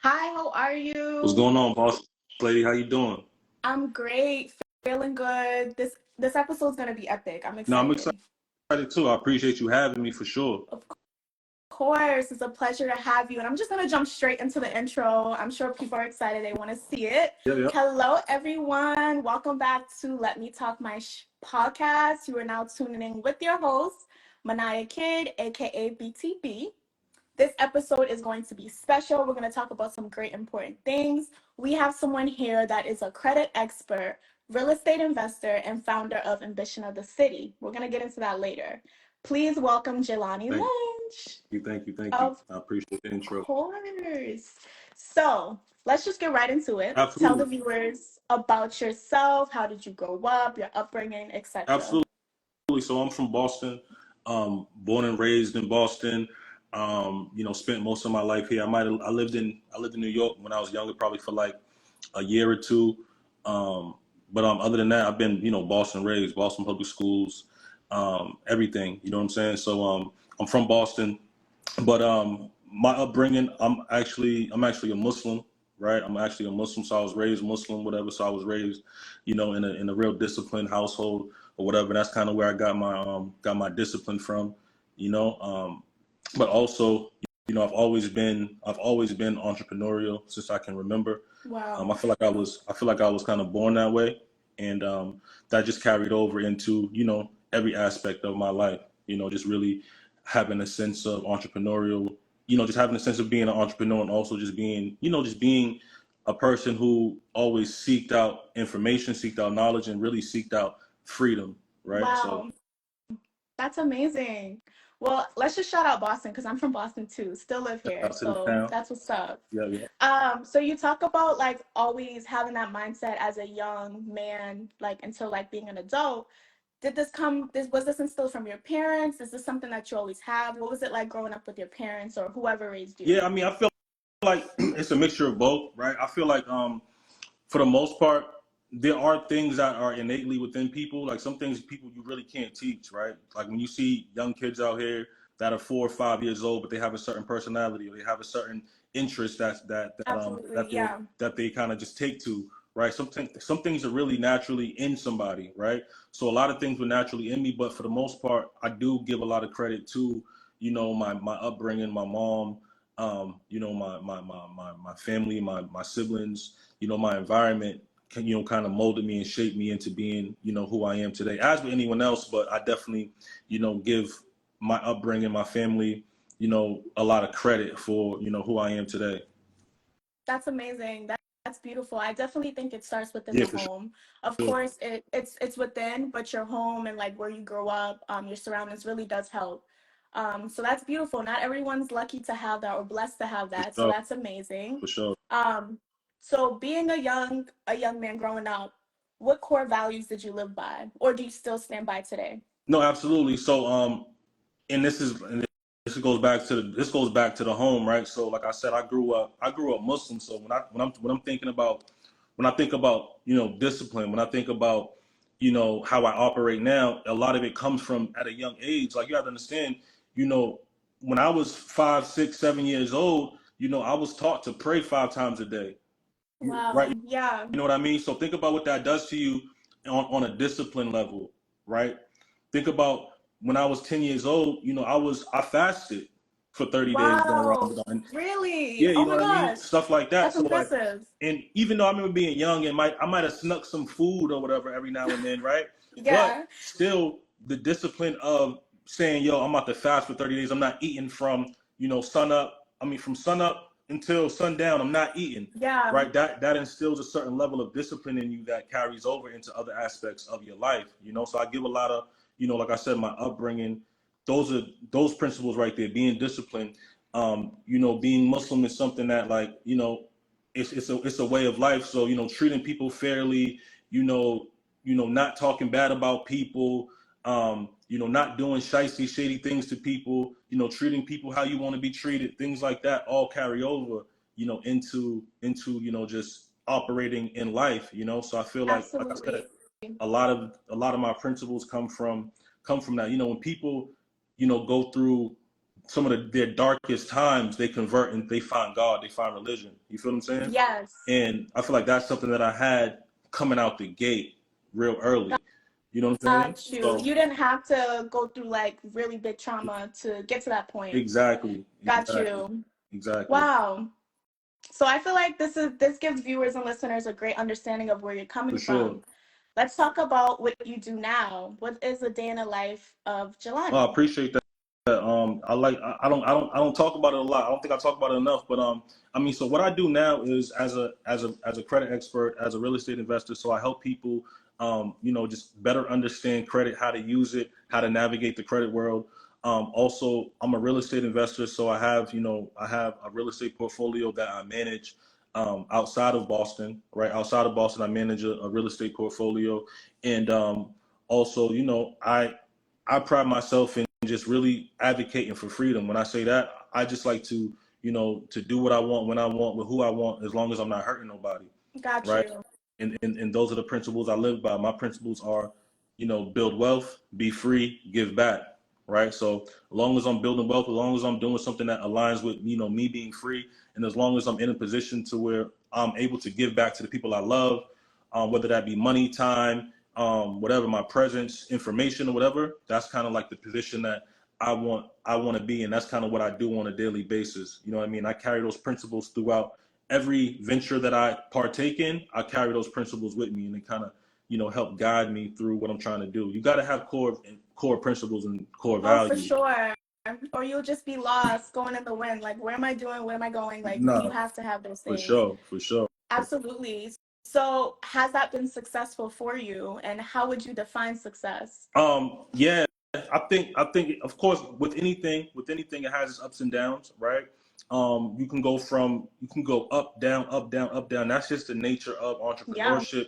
Hi, how are What's you? going on, boss lady? How you doing? I'm great, feeling good. This episode's gonna be epic. I'm No, I'm excited. excited too. I appreciate you having me for sure. Of course, it's a pleasure to have you. And I'm just gonna jump straight into the intro. I'm sure people are excited. They want to see it. Yeah, yeah. Hello, everyone. Welcome back to Let Me Talk My podcast. You are now tuning in with your host, Manaya Kid, aka BTB. This episode is going to be special. We're going to talk about some great important things. We have someone here that is a credit expert, real estate investor, and founder of Ambition of the City. We're going to get into that later. Please welcome Jelani Thank Lynch. you, thank you, thank you. Of I appreciate the intro. course. So let's just get right into it. Tell the Absolutely, viewers about yourself. How did you grow up, your upbringing, etc. absolutely. So I'm from Boston, born and raised in Boston. Spent most of my life here. I lived in New York when I was younger, probably for like a year or two. But other than that, I've been Boston raised, Boston public schools, everything. You know what I'm saying? So I'm from Boston. But my upbringing, I'm actually a Muslim, right? I'm actually a Muslim, so I was raised Muslim, whatever. So I was raised, in a real disciplined household or whatever. That's kind of where I got my discipline from, you know. But also, I've always been entrepreneurial since I can remember. Wow. I feel like I was kind of born that way, and that just carried over into every aspect of my life. Just really having a sense of entrepreneurial, just having a sense of being an entrepreneur, and also just being a person who always seeked out information, seeked out knowledge, and really seeked out freedom. Right. So Wow. That's amazing. Well, let's just shout out Boston because I'm from Boston too. Still live here, out to the so town. that's what's up. Yeah, yeah. So you talk about like always having that mindset as a young man, like until like being an adult. Did this come? This was this instilled from your parents? Is this something that you always have? What was it like growing up with your parents or whoever raised you? Yeah, I mean, I feel like it's a mixture of both, right? I feel like for the most part, there are things that are innately within people. Like some things people you really can't teach, right? Like when you see young kids out here that are 4 or 5 years old, but they have a certain personality or they have a certain interest Absolutely, yeah. that they kind of just take to, right? Some things are really naturally in somebody, right? So a lot of things were naturally in me, but for the most part, I do give a lot of credit to, my upbringing, my mom, my family, my siblings, my environment can, kind of molded me and shaped me into being, who I am today, as with anyone else. But I definitely, give my upbringing, my family, a lot of credit for, who I am today. That's amazing. That's beautiful. I definitely think it starts within Yeah, the for home. Of sure. course, it's within, but your home and like where you grow up, your surroundings really does help. So that's beautiful. Not everyone's lucky to have that or blessed to have For that. So sure. that's amazing. For sure. Um, so being a young man growing up, what core values did you live by, or do you still stand by today? No, absolutely. So, and this goes back to the home, right? So, like I said, I grew up Muslim. So when I'm thinking about when I think about discipline, when I think about how I operate now, a lot of it comes from at a young age. Like you have to understand, you know, when I was 5, 6, 7 years old, I was taught to pray 5 times a day, right? Wow. Yeah. You know what I mean? So think about what that does to you on a discipline level, right? Think about when I was 10 years old, I fasted for 30 days during Wow. Ramadan. Really? Yeah, you Oh know my what I mean? gosh. Stuff like that. That's So like, impressive. and even though I remember being young and I might have snuck some food or whatever every now and then, right? But Yeah. still the discipline of saying, yo, I'm about to fast for 30 days. I'm not eating from, from sun up until sundown, I'm not eating. Yeah. Right. That instills a certain level of discipline in you that carries over into other aspects of your life. So I give a lot of, like I said, my upbringing, those principles right there, being disciplined. Being Muslim is something that, like, it's a way of life. So, treating people fairly, not talking bad about people, not doing shady things to people, treating people how you want to be treated, things like that all carry over, into just operating in life. So I feel like I said, Absolutely. a lot of my principles come from that. When people, go through some of their darkest times, they convert and they find God, they find religion. You feel what I'm saying? Yes. And I feel like that's something that I had coming out the gate real early. You know what I'm saying? Got you. So You didn't have to go through like really big trauma to get to that point. exactly, Got exactly, you. exactly. Wow. So I feel like this gives viewers and listeners a great understanding of where you're For coming sure. from. Let's talk about what you do now. What is a day in the life of I Jelani? appreciate that. I don't talk about it a lot. I don't think I talk about it enough. But I mean, so what I do now is as a credit expert, as a real estate investor. So I help people, just better understand credit, how to use it, how to navigate the credit world. Also, I'm a real estate investor, so I have a real estate portfolio that I manage outside of Boston. Right outside of Boston, I manage a real estate portfolio, and also, I pride myself in just really advocating for freedom. When I say that, I just like to do what I want when I want with who I want, as long as I'm not hurting nobody, Got right? you. And those are the principles I live by. My principles are, build wealth, be free, give back, right? So as long as I'm building wealth, as long as I'm doing something that aligns with, me being free, and as long as I'm in a position to where I'm able to give back to the people I love, whether that be money, time, whatever, my presence, information, or whatever, that's kind of like the position that I want to be, and that's kind of what I do on a daily basis. You know what I mean? I carry those principles throughout every venture that I partake in. I carry those principles with me, and they kind of, help guide me through what I'm trying to do. You got to have core principles and core Oh, for values. sure. Or you'll just be lost going in the wind. Like, where am I doing? Where am I going? Like, you Nah, have to have those for things. sure, for sure. Absolutely. So, has that been successful for you? And how would you define success? Yeah, I think, of course, with anything, it has its ups and downs, right? You can go up, down, up, down, up, down. That's just the nature of Yeah. entrepreneurship,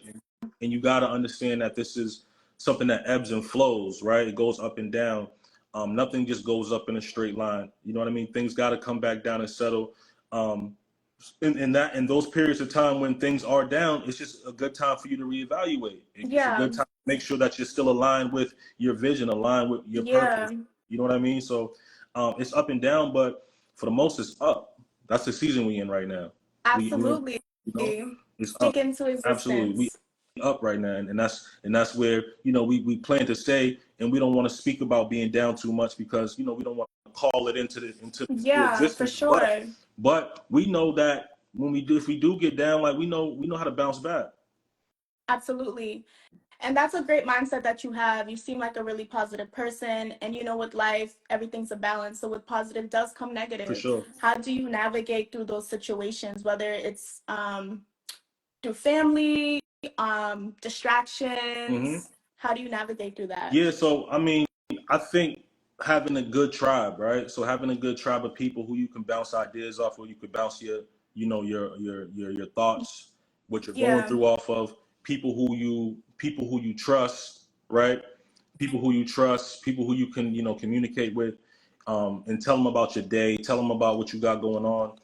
and you got to understand that this is something that ebbs and flows, right? It goes up and down. Nothing just goes up in a straight line. You know what I mean? Things got to come back down and settle. Um, in those periods of time when things are down, it's just a good time for you to reevaluate. It's a Yeah. good time to make sure that you're still aligned with your vision, aligned with your Yeah. purpose. You know what I mean? So it's up and down, but for the most, it's up. That's the season we in right now. We Absolutely. it's up. Stick into Absolutely, we existence. up right now, and that's where we plan to stay, and we don't want to speak about being down too much because we don't want to call it into Yeah, for existence. But sure. but we know that when if we do get down, like we know how to bounce back. Absolutely. And that's a great mindset that you have. You seem like a really positive person. And with life, everything's a balance. So with positive does come For negative. sure. How do you navigate through those situations, whether it's through family, Hmm. distractions? How do you navigate through that? Yeah, so I mean, I think having a good tribe, right? So having a good tribe of people who you can bounce ideas off, or you could bounce your thoughts, what you're going Yeah. through off of, people who you trust, right? People who you trust, people who you can communicate with, and tell them about your day, tell them about what you got going on,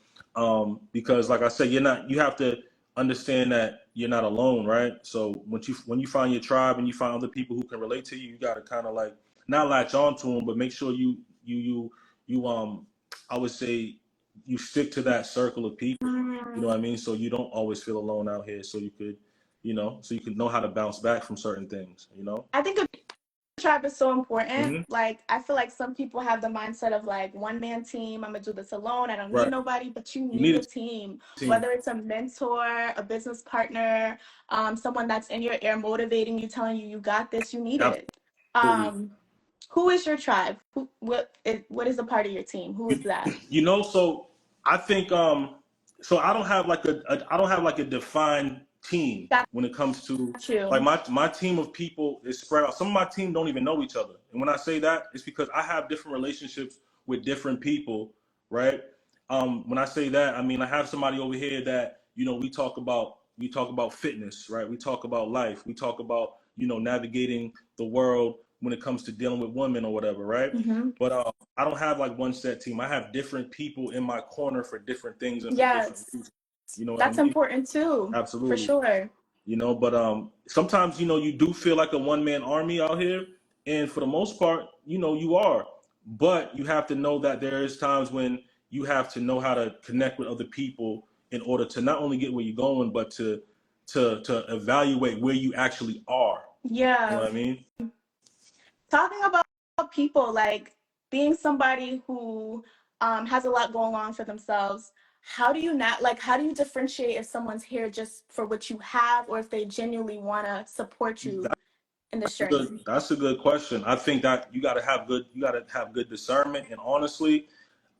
because like I said, you have to understand that you're not alone, right? So when you find your tribe and you find other people who can relate to you, you got to kind of like not latch on to them, but make sure you I would say you stick to that circle of people. You know Mm, what I mean? So you don't always feel alone out here. So you could know how to bounce back from certain things. I think a tribe is so important. Hmm. Like, I feel like some people have the mindset of like one man team. I'm gonna do this alone. I don't need Right. nobody, but you You need need a a team. team. Whether it's a mentor, a business partner, someone that's in your ear motivating you, telling you you got this. You need it. Absolutely. Um, who is your tribe? What is a part of your team? Who is that? So I think so I don't have like I don't have like a defined team Got when it comes to like you. my team of people is spread out. Some of my team don't even know each other. And when I say that, it's because I have different relationships with different people, right? When I say that, I mean I have somebody over here that, we talk about fitness, right? We talk about life. We talk about, navigating the world when it comes to dealing with women or whatever, right? Hmm. But I don't have like one set team. I have different people in my corner for different things and for different Yes, reasons. You know what I that's mean? important too, for Absolutely. sure. But sometimes you do feel like a one man army out here, and for the most part, you are. but you have to know that there is times when you have to know how to connect with other people in order to not only get where you're going, but to evaluate where you actually are. Yeah. You know what I mean? Talking about people, like being somebody who has a lot going on for themselves, how do you not like how do you differentiate if someone's here just for what you have or if they genuinely want to support you in this journey? That's a good question. I think that you got to have good discernment, and honestly,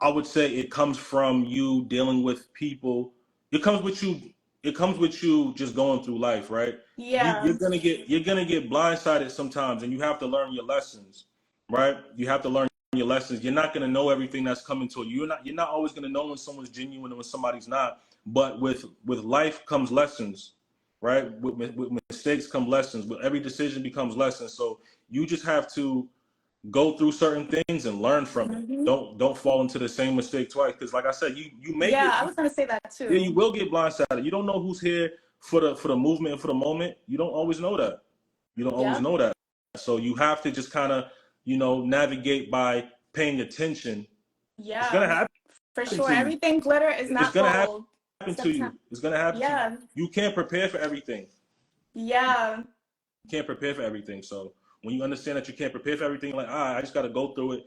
I would say it comes from you dealing with people. It comes with you. It comes with you just going through life, right? Yeah. You're gonna get blindsided sometimes, and you have to learn your lessons, right? You have to learn your lessons. You're not gonna know everything that's coming to you. You're not always gonna know when someone's genuine and when somebody's not. But with life comes lessons, right? With mistakes come lessons. With every decision becomes lessons. So you just have to go through certain things and learn from it. Mm-hmm. Don't fall into the same mistake twice. Because like I said, you may Yeah, get I was gonna say that yeah, you too. will get blindsided. You don't know who's here for the movement and for the moment. You don't always know that. You don't always Yep. know that. So you have to just kind of navigate by paying attention. It's gonna Yeah, happen for sure. to you. Everything glitter is It's not gonna gold. happen to you. Sometimes. It's gonna happen to you. Yeah. You can't prepare for everything. Yeah. You can't prepare for everything. So when you understand that you can't prepare for everything, like I just got to go through it,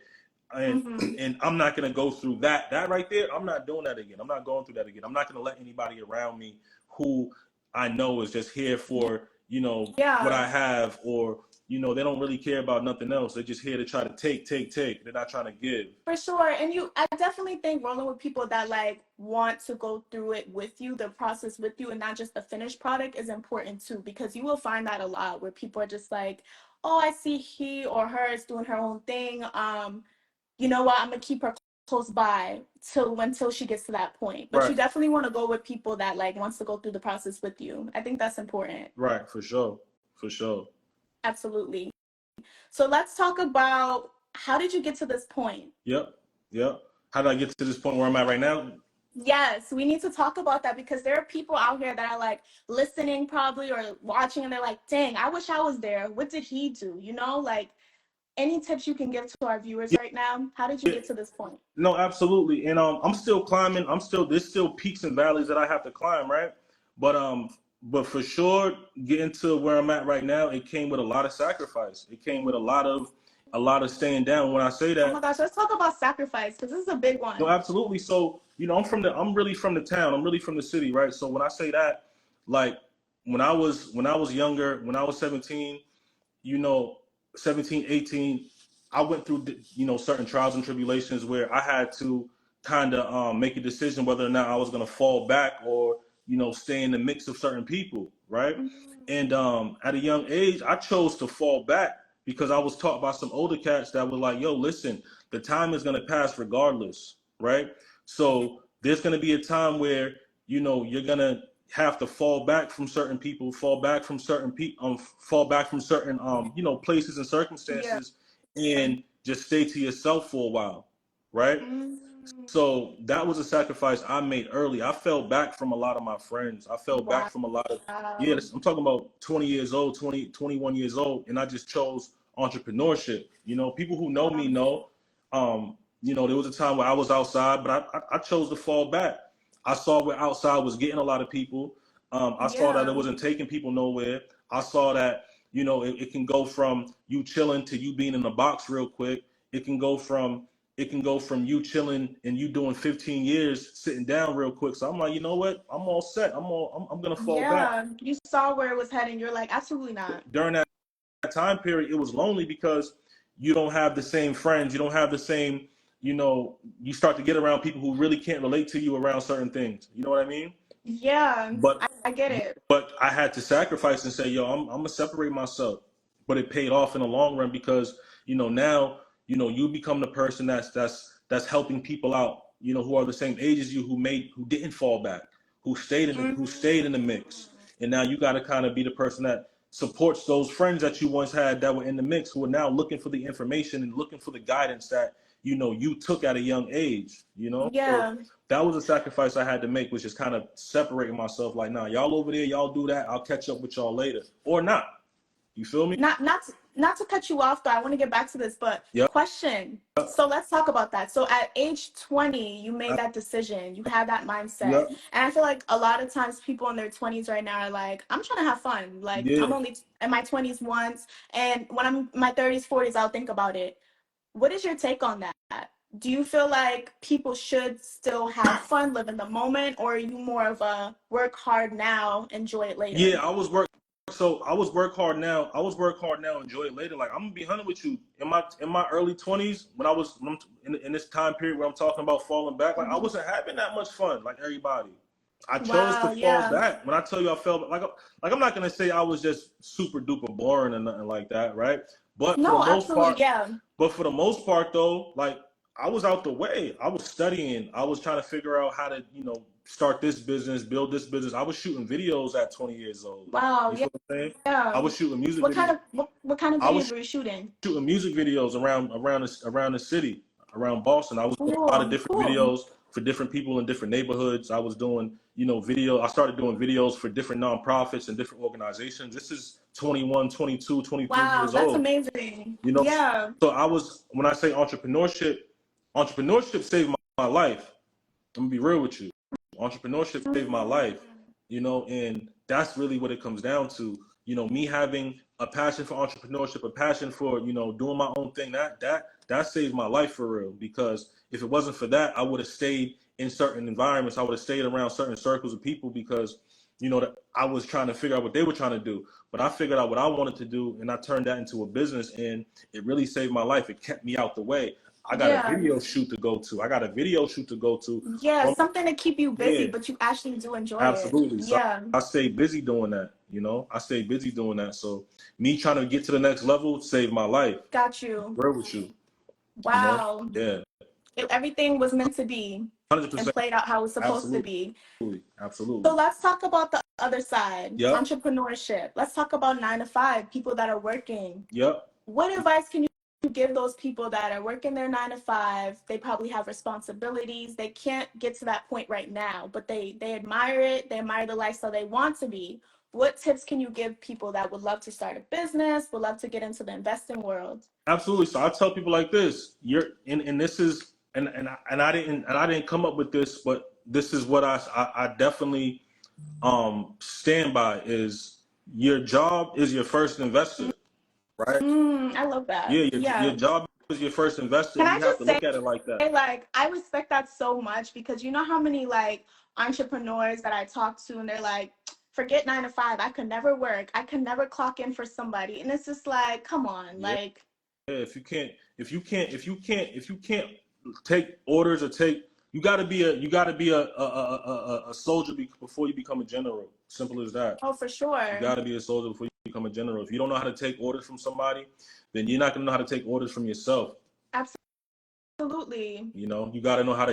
and Mm-hmm. and I'm not gonna go through that. That right there, I'm not doing that again. I'm not going through that again. I'm not gonna let anybody around me who I know is just here for Yeah. what I have, or they don't really care about nothing else. They're just here to try to take. They're not trying to give. For sure. And I definitely think rolling with people that like want to go through it with you, the process with you, and not just the finished product is important too, because you will find that a lot where people are just like, oh, I see he or her is doing her own thing. You know what? I'm gonna keep her close by until she gets to that point. But Right. you definitely want to go with people that like wants to go through the process with you. I think that's important. Right. For sure. For sure. Absolutely. So let's talk about how did you get to this point? Yep. How did I get to this point where I'm at right now? Yes, we need to talk about that because there are people out here that are like listening probably or watching and they're like, dang, I wish I was there. What did he do? Like any tips you can give to our viewers right now? How did you get to this point? No, absolutely. And I'm still climbing. There's still peaks and valleys that I have to climb, right? But for sure, getting to where I'm at right now, it came with a lot of sacrifice. It came with a lot of staying down. When I say Oh my that, gosh, let's talk about sacrifice because this is a big no, one. absolutely. So, I'm really from the town. I'm really from the city, right? So when I say that, like when I was younger, when I was 17, you know, 17, 18, I went through, certain trials and tribulations where I had to kind of make a decision whether or not I was going to fall back or, stay in the mix of certain people, right? Mm-hmm. And at a young age, I chose to fall back because I was taught by some older cats that were like, yo, listen, the time is going to pass regardless, right? So there's going to be a time where, you're going to have to fall back from certain people, fall back from certain places and Yeah. circumstances, and just stay to yourself for a while, right? Mm-hmm. So that was a sacrifice I made early. I fell back from a lot of my friends. I fell back Wow. from a lot of, I'm talking about 20 years old, 20, 21 years old, and I just chose entrepreneurship. People who know me know, there was a time where I was outside, but I chose to fall back. I saw where outside was getting a lot of people. I saw that it Yeah. wasn't taking people nowhere. I saw that, it can go from you chilling to you being in the box real quick. It can go from you chilling and you doing 15 years sitting down real quick. So I'm like, you know what? I'm all set. I'm gonna fall back. Yeah. You saw where it was heading. You're like, absolutely not. During that time period, it was lonely because you don't have the same friends. You don't have the same, you start to get around people who really can't relate to you around certain things. You know what I mean? Yeah, But I get it. but I had to sacrifice and say, yo, I'm gonna separate myself. But it paid off in the long run because now you become the person that's helping people out. Who are the same age as you, who didn't fall back, who stayed in the mix, and now you got to kind of be the person that supports those friends that you once had that were in the mix, who are now looking for the information and looking for the guidance that you took at a young age. So Yeah. that was a sacrifice I had to make, which is kind of separating myself. Like, nah, y'all over there, y'all do that. I'll catch up with y'all later, or not. You feel me? Not not to cut you off though, I want to get back to this, but Yep. question. So let's talk about that. So at age 20, you made that decision. You had that mindset. Yep. And I feel like a lot of times people in their 20s right now are like, I'm trying to have fun. Like, Yeah. I'm only in my 20s once. And when I'm in my 30s, 40s, I'll think about it. What is your take on that? Do you feel like people should still have fun, live in the moment, or are you more of a work hard now, enjoy it later? Yeah, I was work. So I was work hard now. I was work hard now, enjoy it later. Like I'm gonna be honest with you. In my early 20s, when I'm in this time period where I'm talking about falling back, like I Mhm. wasn't having that much fun. Like everybody, I chose to Wow, fall yeah. back. When I tell you I fell like I'm not gonna say I was just super duper boring or nothing like that, right? But for the No, most absolutely, part, yeah. though, like I was out the way. I was studying. I was trying to figure out how to, start this business, build this business. I was shooting videos at 20 years old. Wow, You yeah. feel what I'm saying? I Yeah. was shooting music videos. What kind of I was videos were you shooting? shooting music videos around the city, around Boston. I was doing a lot of Cool, different cool. videos for different people in different neighborhoods. I was doing, video. I started doing videos for different nonprofits and different organizations. This is 21, 22, 23 Wow, years that's old. amazing. You know, Yeah. so when I say entrepreneurship saved my life. I'm gonna be real with you. Entrepreneurship saved my life, and that's really what it comes down to. Me having a passion for entrepreneurship, a passion for, doing my own thing, that saved my life for real. Because if it wasn't for that, I would have stayed in certain environments. I would have stayed around certain circles of people because, that I was trying to figure out what they were trying to do. But I figured out what I wanted to do and I turned that into a business, and it really saved my life. It kept me out the way. I got a Yeah. video shoot to go to. I got a video shoot to go to. Yeah, something to keep you busy, Yeah, but you actually do enjoy it. absolutely. So Yeah. I stay busy doing that. I stay busy doing that. So me trying to get to the next level saved my life. Got you. Real with you. Wow. Yeah, Everything was meant to be hundred and percent. played out how it was supposed to Absolutely, be. So absolutely. let's talk about the other side, Yep, entrepreneurship. Let's talk about 9 to 5, people that are working. yep. What advice can you give those people that are working their 9 to 5? They probably have responsibilities. They can't get to that point right now, but they admire it. They admire the lifestyle they want to be. What tips can you give people that would love to start a business, would love to get into the investing world? Absolutely. So I tell people like this: you're and this is and I didn't come up with this, but this is what I definitely stand by is your job is your first investor, right? I love that. Yeah, your Yeah. job is your first investor, Can and I you have just to say, look at it like that. like, I respect that so much because you know how many like entrepreneurs that I talk to and they're like, forget 9 to 5. I could never work. I could never clock in for somebody. And it's just like, come on, Yeah, like, if you can't take orders or take, you got to be a soldier before you become a general. Simple as that. oh, for You sure. got to be a soldier before you become a general. If you don't know how to take orders from somebody, then you're not gonna know how to take orders from yourself. Absolutely. You gotta know how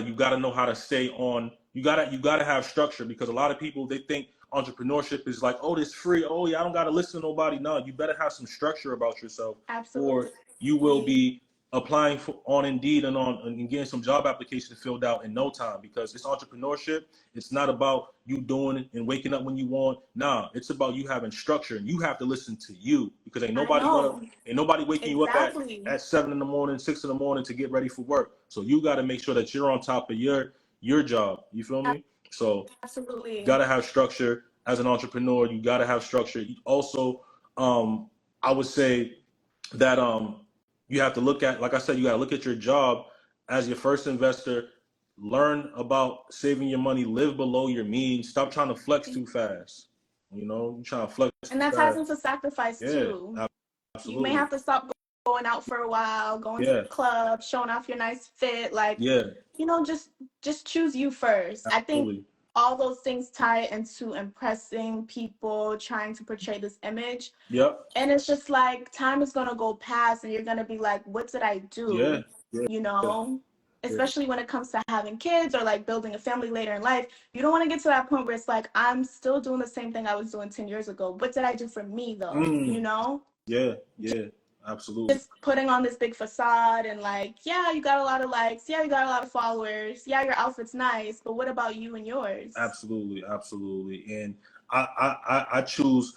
to stay on. You gotta have structure, because a lot of people, they think entrepreneurship is like, oh, this free. Oh yeah, I don't gotta listen to nobody. No, you better have some structure about yourself, or you will Absolutely. be applying on Indeed and getting some job applications filled out in no time, because it's entrepreneurship. It's not about you doing it and waking up when you want. Nah, it's about you having structure, and you have to listen to you, because ain't I nobody gonna know. ain't nobody waking you up at Exactly. 7 in the morning, 6 in the morning to get ready for work. So you got to make sure that you're on top of your job. You feel me? So you Absolutely. got to have structure as an entrepreneur. You got to have structure. Also, I would say that you have to look at, like I said, you got to look at your job as your first investor. Learn about saving your money. Live below your means. Stop trying to flex too fast. You're trying to flex And too that ties fast. into sacrifice Yeah, too. You may absolutely. have to stop going out for a while, going to the Yeah, club, showing off your nice fit, like, yeah, just choose you first. I think absolutely. all those things tie into impressing people, trying to portray this image. Yep. And it's just like time is gonna go past and you're gonna be like, what did I Yeah, do? yeah, You know? yeah. Especially when it comes to having kids or like building a family later in life. You don't want to get to that point where it's like, I'm still doing the same thing I was doing 10 years ago. What did I do for me though? You Mm, know? yeah, yeah, absolutely, Just putting on this big facade and like, yeah, you got a lot of likes, yeah, you got a lot of followers, yeah, your outfit's nice, but what about you and yours? absolutely, absolutely. And I choose.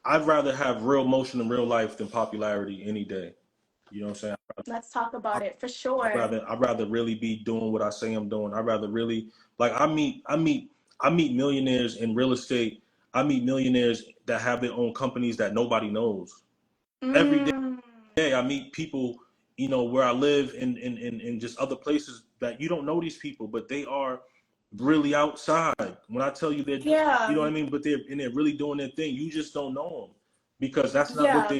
I'd rather have real motion in real life than popularity any day. You know what I'm saying? Let's talk about it for I'd sure. rather I'd rather really be doing what I say I'm doing. I'd rather really like I meet millionaires in real estate. I meet millionaires that have their own companies that nobody knows. Every Mm, day I meet people, where I live in just other places that you don't know these people, but they are really outside. When I tell you they're, you yeah, know what I mean, but they're really doing their thing. You just don't know them because yeah,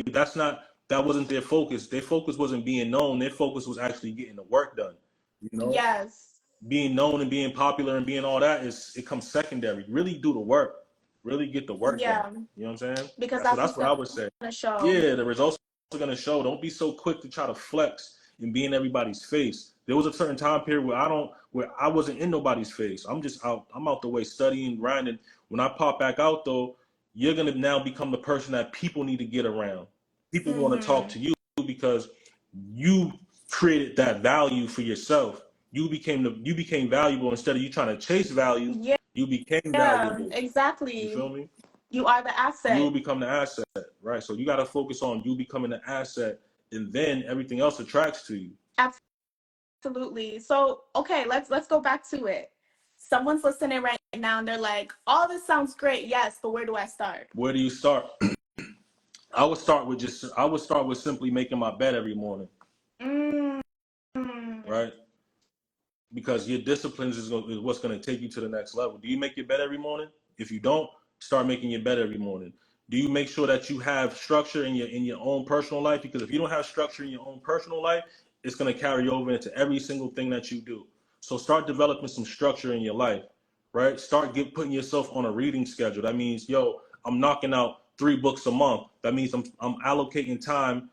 that wasn't their focus. Their focus wasn't being known. Their focus was actually getting the work done. You know, yes, being known and being popular and being all that it comes secondary. Really do the work. Really get the work done. yeah, You know what I'm saying? because That's what that's that's what's what I would say. gonna show. Yeah, the results are gonna show. Don't be so quick to try to flex and be in everybody's face. There was a certain time period where I wasn't in nobody's face. I'm just out. I'm out the way studying, grinding. When I pop back out though, you're gonna now become the person that people need to get around. People want to talk Mm-hmm. to you because you created that value for yourself. You became valuable instead of you trying to chase value. Yeah, You became yeah, valuable. You exactly. feel me? You are the You will asset. become the asset, right? So you got to focus on you becoming the asset, and then everything else attracts to you. Absolutely. So, okay, let's go back to it. Someone's listening right now and they're like, "All this sounds great, yes, but where do I start?" Where do you start? I would start with simply making my bed every morning, Mm, right? Because your disciplines is what's going to take you to the next level. Do you make your bed every morning? If you don't, start making your bed every morning. Do you make sure that you have structure in your own personal life? Because if you don't have structure in your own personal life, it's going to carry over into every single thing that you do. So start developing some structure in your life, right? Putting yourself on a reading schedule. That means, yo, I'm knocking out 3 books a month. That means I'm allocating time,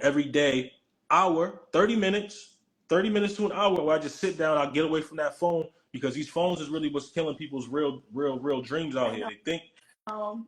every day, hour, 30 minutes to an hour where I just sit down, I get away from that phone because these phones is really what's killing people's real dreams out I here. know. They think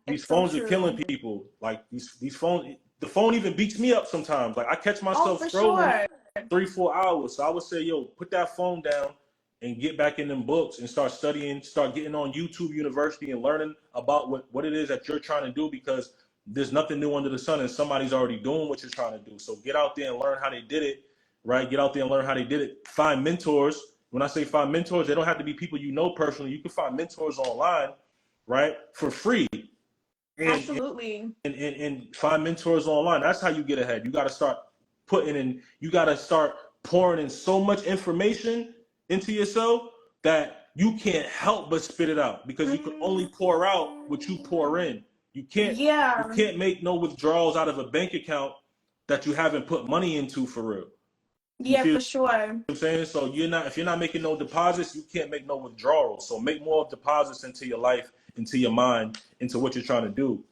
these It's so phones are killing true. people. Like these phones, the phone even beats me up sometimes. Like I catch Oh, myself for scrolling sure. 3-4 hours. So I would say, yo, put that phone down and get back in them books and start studying, start getting on YouTube University and learning about what it is that you're trying to do because there's nothing new under the sun and somebody's already doing what you're trying to do. So get out there and learn how they did it, right? Get out there and learn how they did it. Find mentors. When I say find mentors, they don't have to be people you know personally. You can find mentors online, right? For free. And Absolutely. and find mentors online. That's how you get ahead. You got to start you got to start pouring in so much information into yourself that you can't help but spit it out because you can only Mm, pour out what you pour in. You can't you yeah. can't make no withdrawals out of a bank account that you haven't put money into for real. You Yeah, feel for what sure. I'm saying? So if you're not making no deposits, you can't make no withdrawals. So make more deposits into your life, into your mind, into what you're trying to do.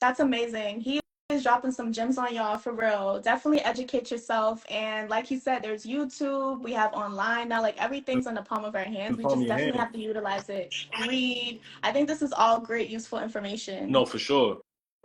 That's amazing. He is dropping some gems on y'all for real. Definitely educate yourself. And like you said, there's YouTube. We have online now. Like everything's in the palm of our hands. In the We palm of just your definitely hand. have to utilize it. Read. I think this is all great, useful No, information. for sure,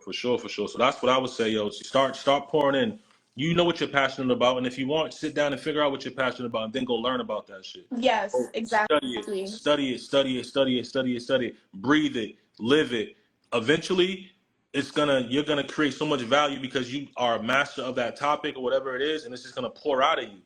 for sure, for sure. So that's what I would say, yo. Start pouring in. You know what you're passionate about, and if you want, sit down and figure out what you're passionate about, and then go learn about that shit. Yes, Go study it, exactly. study it, study it, study it, study it, study it. Breathe it, live it. Eventually, you're gonna create so much value because you are a master of that topic or whatever it is, and it's just gonna pour out of you.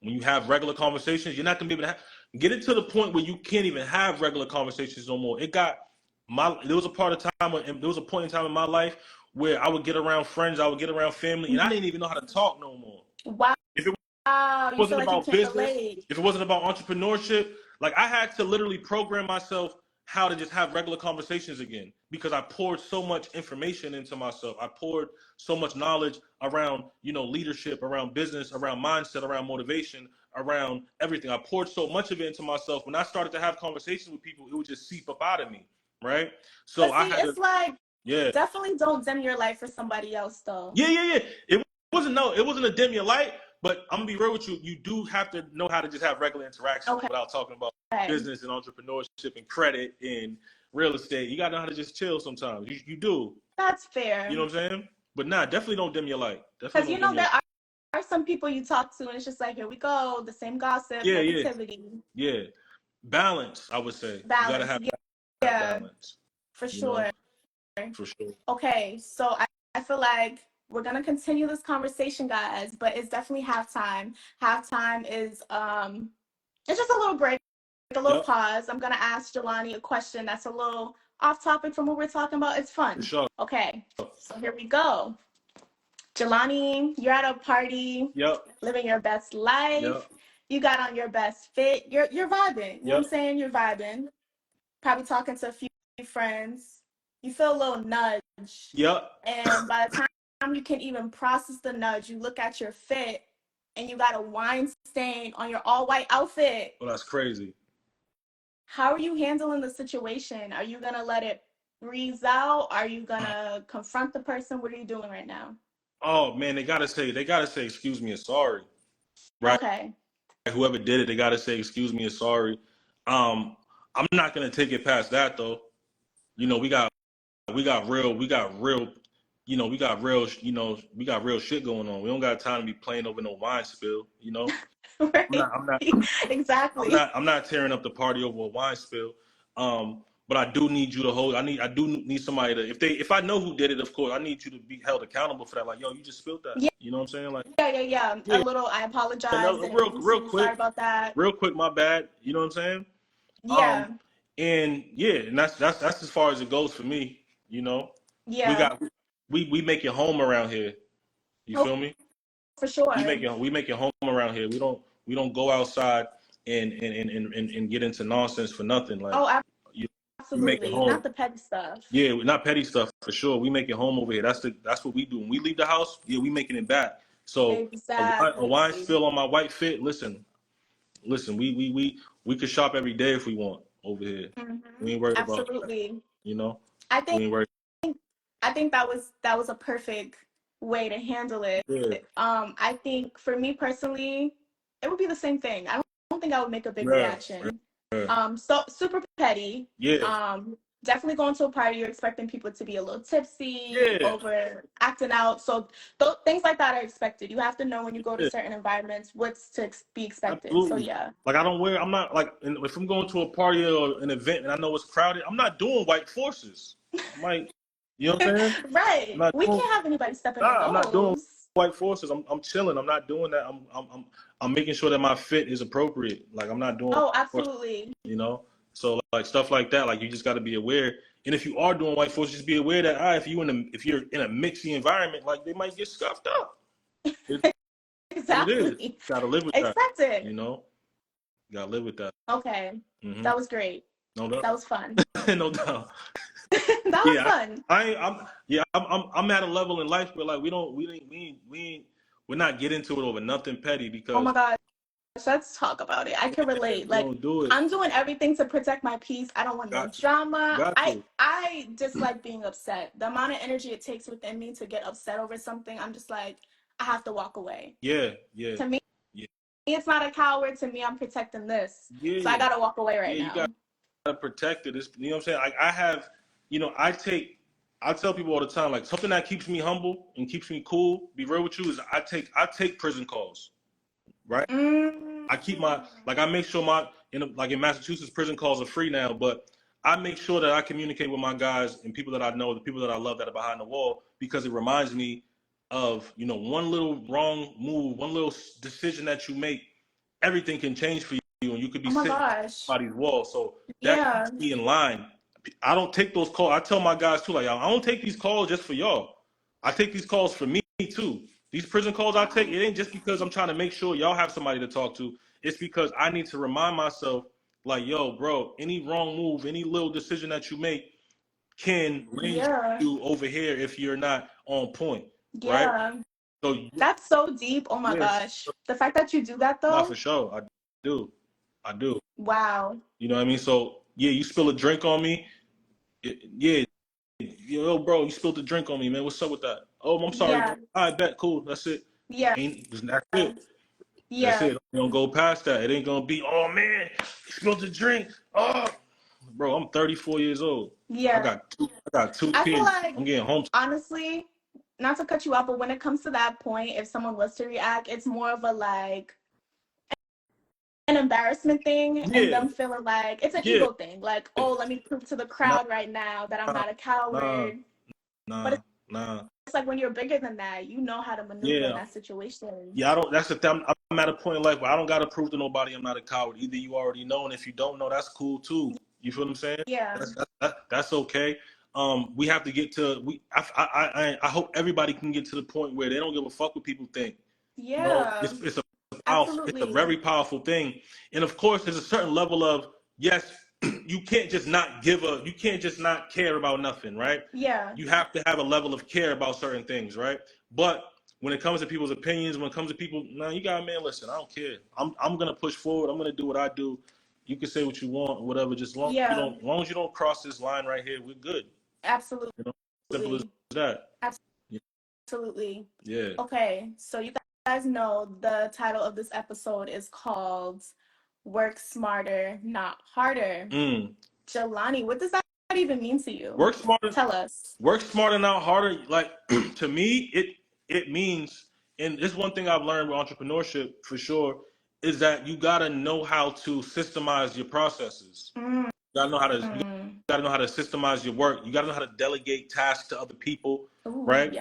When you have regular conversations, you're not gonna be able to get it to the point where you can't even have regular conversations no more. There was a part of time there was a point in time in my life where I would get around friends, I would get around family, and I didn't even know how to talk no more. Wow. If it You feel wasn't like you about can't business, relate. if it wasn't about entrepreneurship, like I had to literally program myself how to just have regular conversations again because I poured so much information into myself. I poured so much knowledge around, leadership, around business, around mindset, around motivation, around everything. I poured so much of it into myself. When I started to have conversations with people, it would just seep up out of me, right? So But I see, had to, it's like yeah, definitely don't dim your light for somebody else though. yeah, yeah, yeah. It wasn't a dim your light, but I'm gonna be real with you. You do have to know how to just have regular interactions Okay. without talking about business and entrepreneurship and credit and real estate. You gotta know how to just chill sometimes. You do. That's You fair. know what I'm saying? But nah, definitely don't dim your light. Definitely Because don't dim your there light. are some people you talk to and it's just like, here we go, the same gossip, Yeah, yeah, negativity, yeah. Balance, I would say. You gotta balance. have Yeah, have yeah, balance. for You know? sure. For sure. Okay, so I feel like we're gonna continue this conversation, guys, but it's definitely halftime. Halftime is it's just a little break, a little Yep. pause. I'm gonna ask Jelani a question that's a little off topic from what we're talking about. It's For fun. sure. Okay, so here we go. Jelani, you're at a party, Yep. living your best life. Yep. You got on your best fit. You're vibing. You know what I'm Yep. saying? You're vibing. Probably talking to a few friends. You feel a little nudge. Yep. And by the time you can even process the nudge, you look at your fit and you got a wine stain on your all white outfit. Well, that's crazy. How are you handling the situation? Are you going to let it breeze out? Are you going to confront the person? What are you doing right now? Oh man, they gotta say excuse me and sorry. Right? Okay. Whoever did it, they gotta say excuse me and sorry. I'm not gonna take it past that though. You know, we got real shit going on. We don't got time to be playing over no wine spill, you know. Right. I'm not Exactly. I'm not tearing up the party over a wine spill. But I do need you to hold. I do need somebody to if I know who did it, of course, I need you to be held accountable for that. Like, yo, you just spilled that. Yeah. You know what I'm saying? Like, Yeah. yeah. A little, I And apologize. Didn't mean real to. Sorry quick, about that. my bad. You know what I'm saying? Yeah. And yeah, and that's as far as it goes for me. You know, we Yeah. got we make it home around here. You No, feel me? for sure. We make it home around here. We don't go outside and get into nonsense for nothing. Like, Oh, you, we make it absolutely. home. Not the petty stuff. Yeah, not petty stuff for sure. We make it home over here. That's what we do. When we leave the house, yeah, we making it back. So a Exactly. wine spill on my white fit. Listen. We could shop every day if we want over here. We ain't worried about that. Absolutely. You know, I we think ain't worried. I think that was a perfect way to handle it. Yeah, I think for me personally, it would be the same thing. I don't think I would make a big yeah, reaction. yeah. So super petty. Yeah, Definitely going to a party, you're expecting people to be a little tipsy, yeah, over acting out. So things like that are expected. You have to know when you go to yeah. certain environments what's to be expected. So Absolutely. yeah. Like I'm not like, if I'm going to a party or an event and I know it's crowded, I'm not doing white forces. I'm like, you know what I'm saying? I'm Right. not We doing, can't have anybody stepping on nah, I'm not doing those. white forces. I'm chilling. I'm not doing that. I'm making sure that my fit is appropriate. Like I'm not doing Oh, white forces, absolutely. you know? So like stuff like that, like you just got to be aware. And if you are doing white forces, just be aware that if you're in a mixy environment, like they might get scuffed up. It's what it is. Exactly. Got to live with that, Expect you it. know? Got to live with that. Okay. Hmm. That was great. No doubt. That was fun. No doubt. That was Yeah, fun. I'm at a level in life where like we're not getting into it over nothing petty Oh my because gosh. Let's talk about it. I can yeah, relate. we Like, don't do it. I'm doing everything to protect my peace. I don't want no Got to, drama. got I to. I dislike being upset. The amount of energy it takes within me to get upset over something, I'm just like, I have to walk away. Yeah, yeah, To me, yeah, it's not a coward. To me, I'm protecting this. So I yeah, gotta walk away right yeah. You now. gotta protect it. It's, you know what I'm saying? Like I have, I tell people all the time, like something that keeps me humble and keeps me cool. Be real with you is I take prison calls, right? Mm. I keep my like I make sure like in Massachusetts prison calls are free now, but I make sure that I communicate with my guys and people that I know, the people that I love that are behind the wall, because it reminds me of one little wrong move, one little decision that you make, everything can change for you, and you could be Oh my sitting behind gosh. somebody's wall. So that Yeah. keeps me in line. I don't take those calls. I tell my guys too, like I don't take these calls just for y'all. I take these calls for me too. These prison calls I take, it ain't just because I'm trying to make sure y'all have somebody to talk to. It's because I need to remind myself, like, yo, bro, any wrong move, any little decision that you make can range Yeah. you over here if you're not on point, right? Yeah. So, That's so deep. Oh my yes, gosh. The fact that you do that not for though. sure. Do. I do. Wow. You know what I mean? So, yeah, you spill a drink on me. Yeah, yo, bro, you spilled a drink on me, man. What's up with that? Oh, I'm sorry, bro. Yeah. All right, bet, cool. That's it. Yeah. That's it. That's Yeah. it. You don't go past that. It ain't gonna be, oh man, you spilled the drink. Oh, bro, I'm 34 years old. Yeah. I got two I feel kids. like, I'm getting home. honestly, not to cut you off, but when it comes to that point, if someone was to react, it's more of a like, an embarrassment thing and Yeah, them feeling like it's an yeah. ego thing. Like, oh, let me prove to the Nah, crowd right now that I'm nah, not a nah, coward. But nah, nah. it's like when you're bigger than that, you know how to maneuver in Yeah, that situation. yeah. I don't. That's the thing. I'm at a point in life where I don't gotta prove to nobody I'm not a coward. Either you already know, and if you don't know, that's cool too. You feel what I'm saying? Yeah. That's okay. We have to get to we. I hope everybody can get to the point where they don't give a fuck what people think. You know, Yeah. it's a Absolutely. very powerful thing, and of course, there's a certain level of yes. You can't just not you can't just not care about nothing, right? Yeah. You have to have a level of care about certain things, right? But when it comes to people's opinions, when it comes to people, nah, you got man, listen, I don't care. I'm gonna push forward. I'm gonna do what I do. You can say what you want, whatever. Just Yeah. as long as you don't cross this line right here, we're good. Absolutely. You know, simple as that. Absolutely. Yeah. Okay, so you guys know the title of this episode is called Work Smarter, Not Harder. Mm. Jelani, what does that even mean to you? Work smarter. Tell us. Work smarter, not harder. Like to me, it means, and this one thing I've learned with entrepreneurship for sure is that you gotta know how to systemize your processes. Mm. You gotta know how to systemize your work. You gotta know how to delegate tasks to other people, Ooh, right? yeah.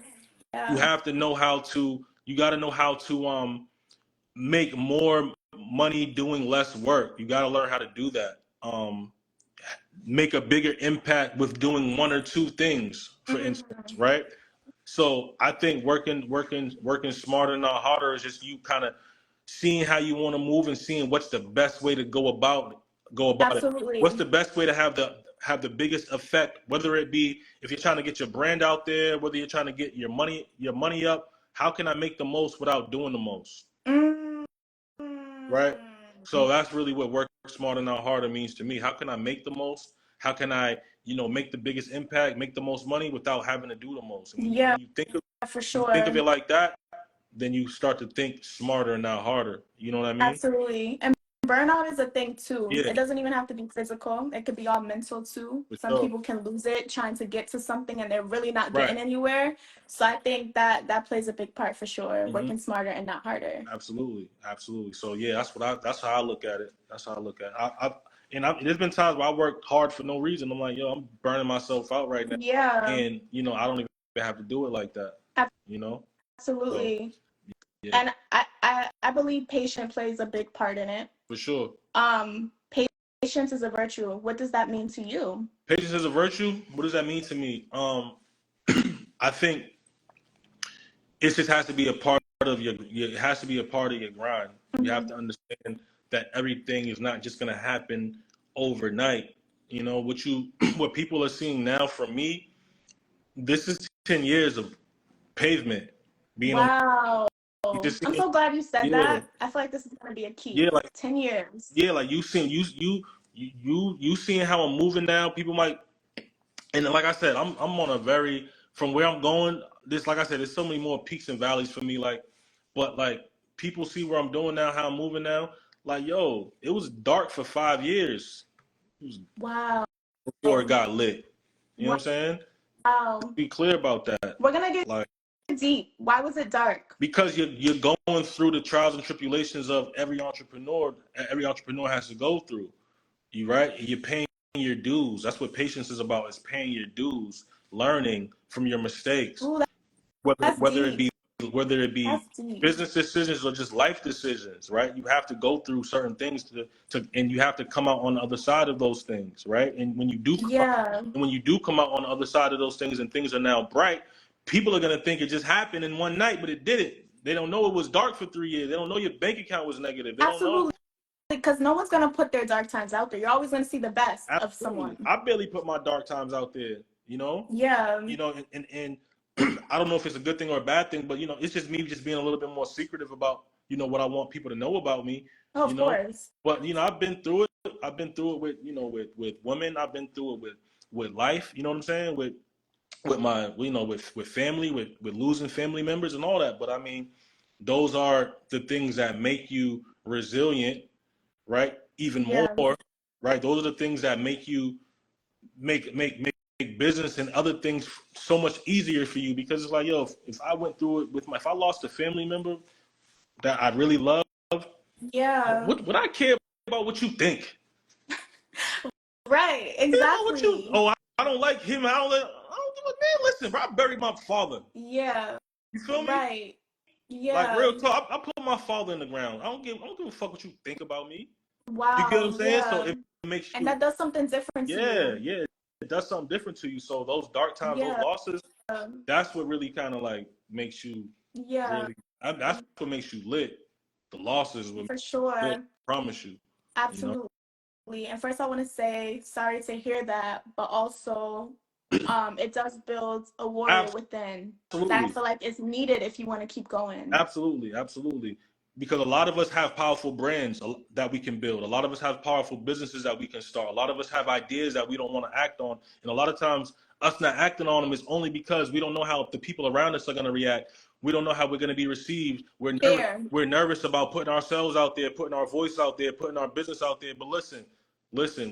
You Yeah. have to know how to. You gotta know how to make more money doing less work. You gotta learn how to do that. Make a bigger impact with doing one or two things, for instance, Mm. right? So I think working smarter, not harder, is just you kind of seeing how you want to move and seeing what's the best way to go about it. What's Absolutely. the best way to have the biggest effect, whether it be if you're trying to get your brand out there, whether you're trying to get your money up, how can I make the most without doing the most? Mm. Right? So that's really what work smarter, not harder means to me. How can I make the most? How can I, make the biggest impact, make the most money without having to do the most? And Yeah, when for you think of sure. it like that, then you start to think smarter and not harder. You know what I mean? Absolutely. And burnout is a thing too. Yeah, It doesn't even have to be physical. It could be all mental too. for Some sure. people can lose it trying to get to something and they're really not Right. getting anywhere. So I think that plays a big part for sure. Mm-hmm. Working smarter and not harder. Absolutely, absolutely. So yeah, that's how I look at it. That's how I look at it. There's been times where I worked hard for no reason. I'm like, yo, I'm burning myself out right now, Yeah, and I don't even have to do it like that. You know. So absolutely. yeah, And I believe patience plays a big part in it. for sure. Patience is a virtue. What does that mean to you? Patience is a virtue. What does that mean to me? I think it just has to be a part of it has to be a part of your grind. You have to understand that everything is not just going to happen overnight. What people are seeing now from me, this is 10 years of pavement being on. Wow. You just I'm seeing, so glad you said yeah, that. I feel like this is going to be a key. yeah, like 10 years. yeah, like you seeing you seeing how I'm moving now. People might, and like I said, I'm on a very from where I'm going. This, like I said, there's so many more peaks and valleys for me. But people see where I'm doing now, how I'm moving now. Like, yo, it was dark for 5 years. It was Wow. before it got lit. You know what Wow. I'm saying? Be clear about that. We're going to get Like, deep. Why was it dark? because you're going through the trials and tribulations of every entrepreneur. Every entrepreneur has to go through. You right? You're paying your dues. That's what patience is about. Is paying your dues, learning from your mistakes. Ooh, Whether that's whether it deep. be whether it That's be deep. business decisions or just life decisions, right? You have to go through certain things and you have to come out on the other side of those things, right? And Yeah. when you do come out on the other side of those things and things are now bright, people are gonna think it just happened in one night, but it didn't. They don't know it was dark for 3 years. They don't know your bank account was negative. They don't know. Absolutely. Because no one's going to put their dark times out there. You're always going to see the best of Absolutely. someone. I barely put my dark times out there, you know? Yeah. And I don't know if it's a good thing or a bad thing, but it's just me just being a little bit more secretive about, what I want people to know about me, Oh, of course. But I've been through it. I've been through it with, with women. I've been through it with life, you know what I'm saying? With my, with family, with losing family members and all that. But I mean, those are the things that make you resilient, right? Even Yeah. more, right? Those are the things that make you make business and other things so much easier for you, because it's like, yo, if I went through it if I lost a family member that I really love, Yeah. would I care about what you think. Right, Care about what you. exactly. Oh, I don't like him. I don't give a man. Listen, bro, I buried my father. Yeah, You feel me? right. Like Yeah. real talk. I put my father in the ground. I don't give a fuck what you think about me. You get what I'm Wow, saying? So yeah. it makes And you. that does something different to Yeah, you. yeah. It does something different to you. So those dark times, those Yeah, losses, that's what really kind of like makes you yeah, really. That's what makes you lit. The losses is what for makes you lit. sure. I promise you. You know. Absolutely. And first I want to say sorry to hear that, but also it does build a warrior within that I Absolutely. feel like is needed if you want to keep going. Absolutely, absolutely. Because a lot of us have powerful brands that we can build. A lot of us have powerful businesses that we can start. A lot of us have ideas that we don't want to act on. And a lot of times, us not acting on them is only because we don't know how the people around us are going to react. We don't know how we're going to be received. Fair. We're nervous about putting ourselves out there, putting our voice out there, putting our business out there. But listen,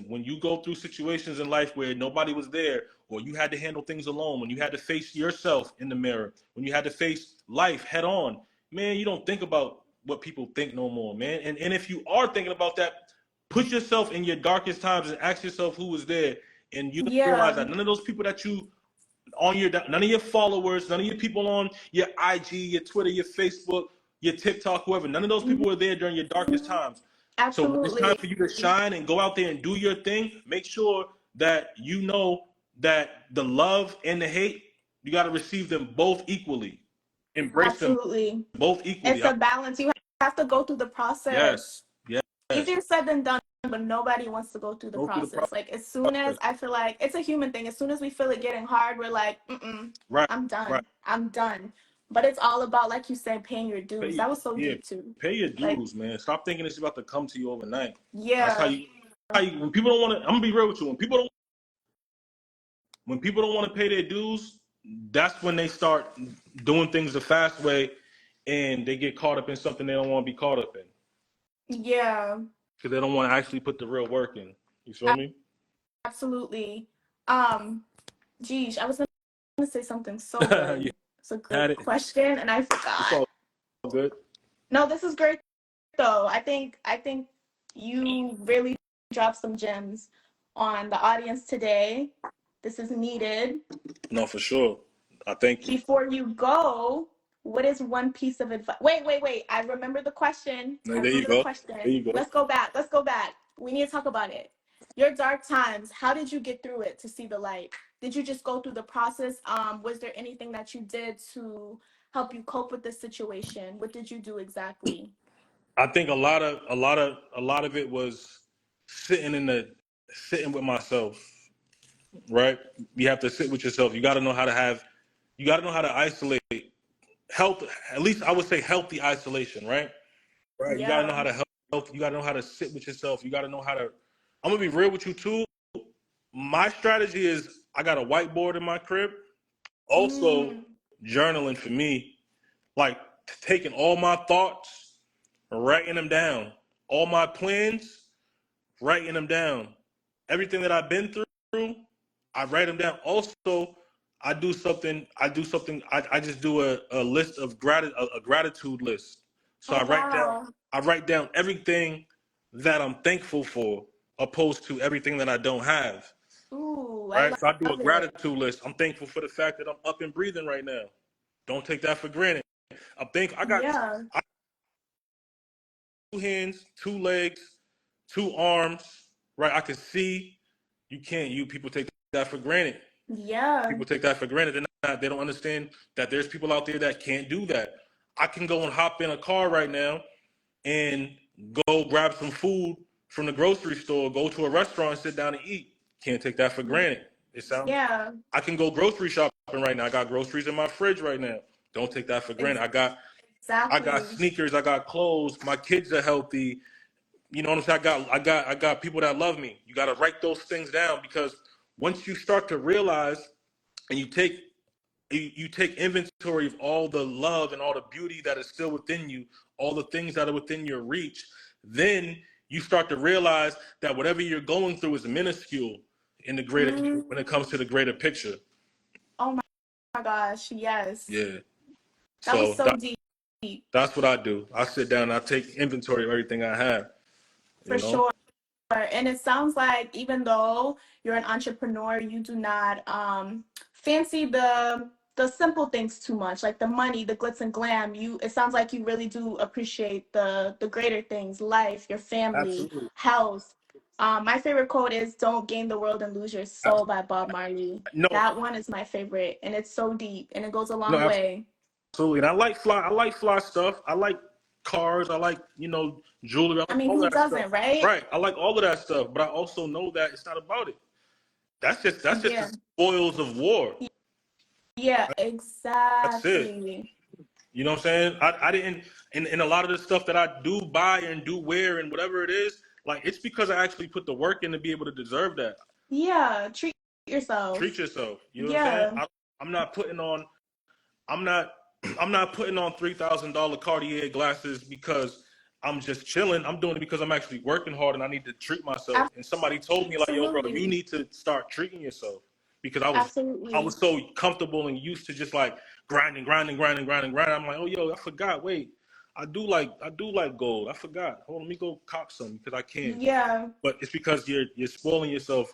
when you go through situations in life where nobody was there, or you had to handle things alone, when you had to face yourself in the mirror, when you had to face life head on, man, you don't think about what people think no more, man. And if you are thinking about that, put yourself in your darkest times and ask yourself who was there. And you realize Yeah. that none of those people that you on your none of your followers, none of your people on your IG, your Twitter, your Facebook, your TikTok, whoever, none of those people Mhm. were there during your darkest times. So when it's time Absolutely. for you to shine and go out there and do your thing, make sure that you know that the love and the hate, you got to receive them both equally. Embrace them Absolutely. both equally. It's a balance. You have to go through the process. Yes, yes. Easier said than done, but nobody wants to go through the Go through the process. Like as soon as process. I feel like it's a human thing, as soon as we feel it getting hard, we're like, Right, I'm right. done. I'm done. But it's all about, like you said, paying your dues. Pay, That was so yeah, deep too. pay your Like, dues, man. Stop thinking it's about to come to you overnight. That's yeah, how you when people don't want to. I'm gonna be real with you. When people don't want to pay their dues, that's when they start doing things the fast way, and they get caught up in something they don't want to be caught up in yeah, because they don't want to actually put the real work in. You feel me? absolutely. Um, geez, I was gonna say something so You good. It's a good had it. question, and I It's forgot. all good. No, this is great though. I think you really dropped some gems on the audience today. This is needed. No, for sure. I thank you. Before you go, what is one piece of advice? Wait. I remember the question. I There you remember the go. There question. you go. Let's go back. Let's go back. We need to talk about it. Your dark times, how did you get through it to see the light? Did you just go through the process? Was there anything that you did to help you cope with the situation? What did you do exactly? I think a lot of it was sitting with myself, right? You have to sit with yourself. You got to know how to isolate. Health, at least I would say healthy isolation, right? Right. You got to know Yeah. how to help. You got to know how to sit with yourself. You got to know how to. I'm gonna be real with you too. My strategy is I got a whiteboard in my crib. Also, Mm, journaling for me, like taking all my thoughts, writing them down, all my plans, writing them down. Everything that I've been through, I write them down. Also, I do something. I just do a list of a gratitude list. So oh wow. I write down everything that I'm thankful for, opposed to everything that I don't have. Ooh, I Right. So I do a love it. gratitude list. I'm thankful for the fact that I'm up and breathing right now. Don't take that for granted. I got Yeah. 2 hands, 2 legs, 2 arms. Right. I can see. You can't. You people take that for granted. Yeah. People take that for granted. They don't understand that there's people out there that can't do that. I can go and hop in a car right now and go grab some food from the grocery store, go to a restaurant and sit down and eat. Can't take that for granted. It sounds. Yeah. I can go grocery shopping right now. I got groceries in my fridge right now. Don't take that for granted. I got Exactly. sneakers. I got clothes. My kids are healthy. You know what I'm saying? I got people that love me. You got to write those things down because once you start to realize and you take inventory of all the love and all the beauty that is still within you, all the things that are within your reach, then you start to realize that whatever you're going through is minuscule in the greater when it Mm. comes to the greater picture. Oh my gosh. Yes. Yeah. That was So so deep. that's what I do. I sit down and I take inventory of everything I have. For sure. And it sounds like even though you're an entrepreneur, you do not fancy the simple things too much, like the money, the glitz and glam. It sounds like you really do appreciate the greater things, life, your family, Absolutely. health. My favorite quote is "Don't gain the world and lose your soul" by Bob Marley. No, That one is my favorite, and it's so deep, and it goes a no, long way. absolutely. And I like fly. I like fly stuff. I like cars. I like jewelry. I I like mean, all who that stuff. doesn't, right? Right. I like all of that stuff. But I also know that it's not about it. That's just the Yeah. spoils of war. Yeah, That's it. exactly. You know what I'm saying? I didn't in a lot of the stuff that I do buy and do wear and whatever it is, like it's because I actually put the work in to be able to deserve that. Yeah, treat Treat yourself. yourself. You know what I'm saying? Yeah, I'm not putting on I'm not I'm not putting on $3,000 Cartier glasses because I'm just chilling. I'm doing it because I'm actually working hard and I need to treat myself. And somebody told me like, "Yo, bro, you absolutely. need to start treating yourself," because I was Absolutely. so comfortable and used to just like grinding, grinding, grinding, grinding, grinding. I'm like, "Oh, yo, I forgot. Wait, I do like gold. I forgot. Hold on, let me go cop some because I can." Yeah, But it's because you're spoiling yourself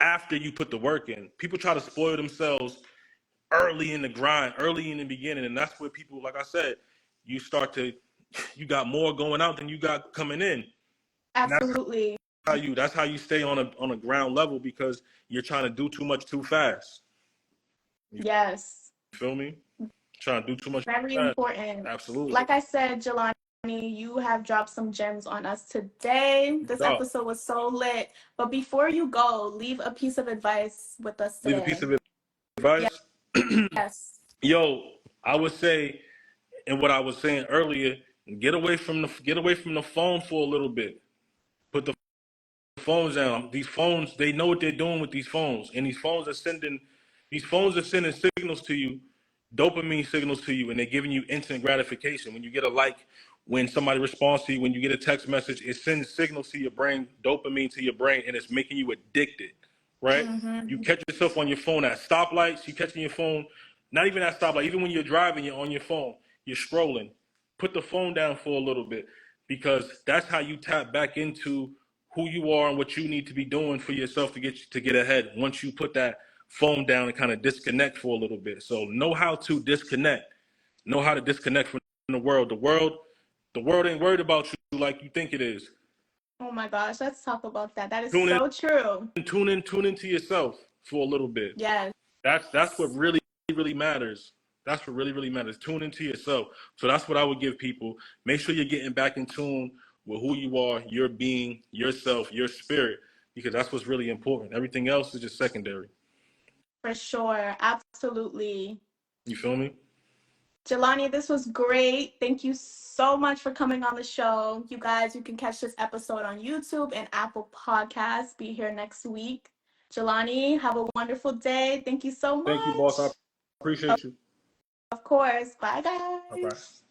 after you put the work in. People try to spoil themselves early in the grind, early in the beginning, and that's where people, like I said, you got more going out than you got coming in, and absolutely. that's how you stay on a ground level because you're trying to do too much too fast. You Yes. feel me? Trying to do too much Very too fast. important. Absolutely. Like I said, Jelani, you have dropped some gems on us today. This Dog. episode was so lit. But before you go, leave a piece of advice with us Leave a piece today. of advice. Yes. Yo, I would say, and what I was saying earlier, get away from the phone for a little bit. Put the phones down. These phones, they know what they're doing with these phones, and these phones are sending signals to you, dopamine signals to you, and they're giving you instant gratification. When you get a like, when somebody responds to you, when you get a text message, it sends signals to your brain, dopamine to your brain, and it's making you addicted, right? You Mm-hmm. catch yourself on your phone at stoplights. You catching your phone, not even at stoplight. Even when you're driving, you're on your phone. You're scrolling. Put the phone down for a little bit because that's how you tap back into who you are and what you need to be doing for yourself to get ahead. Once you put that phone down and kind of disconnect for a little bit, so know how to disconnect. Know how to disconnect from the world. The world ain't worried about you like you think it is. Oh my gosh, let's talk about that. That is Tune so true. in, tune into yourself for a little bit. Yes. That's what really really matters. That's what really really matters. Tune into yourself. So that's what I would give people. Make sure you're getting back in tune with who you are, your being, yourself, your spirit, because that's what's really important. Everything else is just secondary. For sure. Absolutely. You feel me? Jelani, this was great. Thank you so much for coming on the show. You guys, you can catch this episode on YouTube and Apple Podcasts. Be here next week. Jelani, have a wonderful day. Thank you so Thank you, boss. I much. appreciate you. Of course. Bye, All right. guys.